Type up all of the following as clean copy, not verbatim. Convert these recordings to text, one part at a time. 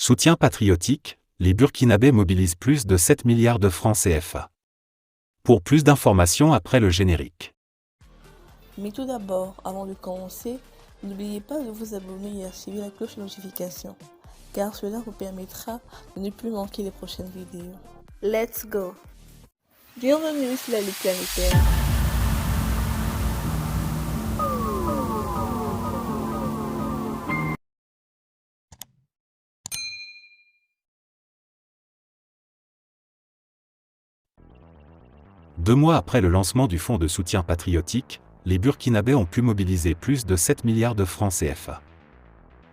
Soutien patriotique, les Burkinabés mobilisent plus de 7 milliards de francs CFA. Pour plus d'informations après le générique. Mais tout d'abord, avant de commencer, n'oubliez pas de vous abonner et activer la cloche de notification, car cela vous permettra de ne plus manquer les prochaines vidéos. Let's go! Bienvenue sur la Ligue planétaire. Deux mois après le lancement du fonds de soutien patriotique, les Burkinabés ont pu mobiliser plus de 7 milliards de francs CFA.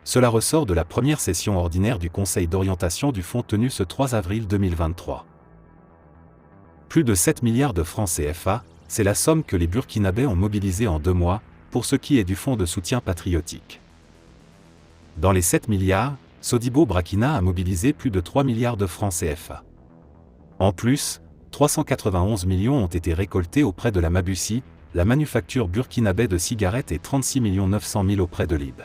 Cela ressort de la première session ordinaire du Conseil d'orientation du fonds tenue ce 3 avril 2023. Plus de 7 milliards de francs CFA, c'est la somme que les Burkinabés ont mobilisée en 2 mois, pour ce qui est du fonds de soutien patriotique. Dans les 7 milliards, Sodibo Brakina a mobilisé plus de 3 milliards de francs CFA. En plus, 391 millions ont été récoltés auprès de la Mabussi, la manufacture burkinabé de cigarettes, et 36 900 000 auprès de l'IB.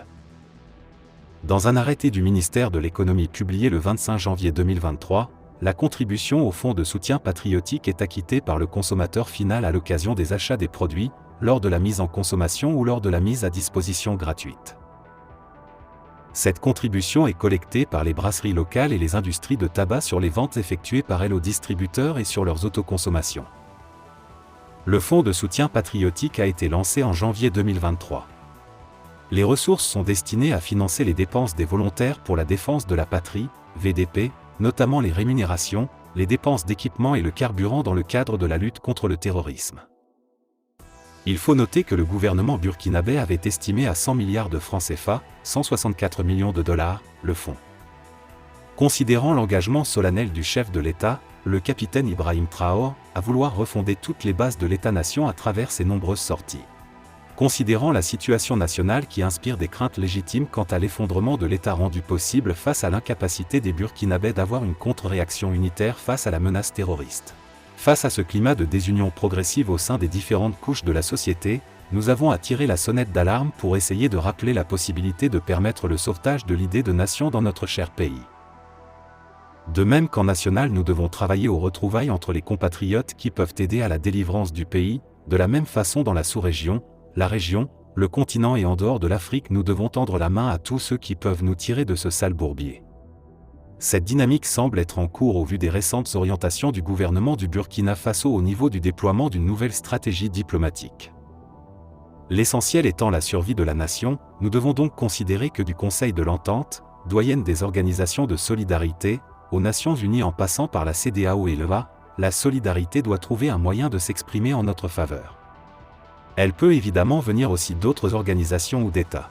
Dans un arrêté du ministère de l'économie publié le 25 janvier 2023, la contribution au fonds de soutien patriotique est acquittée par le consommateur final à l'occasion des achats des produits, lors de la mise en consommation ou lors de la mise à disposition gratuite. Cette contribution est collectée par les brasseries locales et les industries de tabac sur les ventes effectuées par elles aux distributeurs et sur leurs autoconsommations. Le fonds de soutien patriotique a été lancé en janvier 2023. Les ressources sont destinées à financer les dépenses des volontaires pour la défense de la patrie, VDP, notamment les rémunérations, les dépenses d'équipement et le carburant dans le cadre de la lutte contre le terrorisme. Il faut noter que le gouvernement burkinabé avait estimé à 100 milliards de francs CFA, 164 millions de dollars, le fonds. Considérant l'engagement solennel du chef de l'État, le capitaine Ibrahim Traoré, à vouloir refonder toutes les bases de l'État-nation à travers ses nombreuses sorties. Considérant la situation nationale qui inspire des craintes légitimes quant à l'effondrement de l'État rendu possible face à l'incapacité des Burkinabés d'avoir une contre-réaction unitaire face à la menace terroriste. Face à ce climat de désunion progressive au sein des différentes couches de la société, nous avons à tirer la sonnette d'alarme pour essayer de rappeler la possibilité de permettre le sauvetage de l'idée de nation dans notre cher pays. De même qu'en national, nous devons travailler aux retrouvailles entre les compatriotes qui peuvent aider à la délivrance du pays, de la même façon dans la sous-région, la région, le continent et en dehors de l'Afrique, nous devons tendre la main à tous ceux qui peuvent nous tirer de ce sale bourbier. Cette dynamique semble être en cours au vu des récentes orientations du gouvernement du Burkina Faso au niveau du déploiement d'une nouvelle stratégie diplomatique. L'essentiel étant la survie de la nation, nous devons donc considérer que du Conseil de l'Entente, doyenne des organisations de solidarité, aux Nations Unies en passant par la CEDEAO et l'EA, la solidarité doit trouver un moyen de s'exprimer en notre faveur. Elle peut évidemment venir aussi d'autres organisations ou d'États.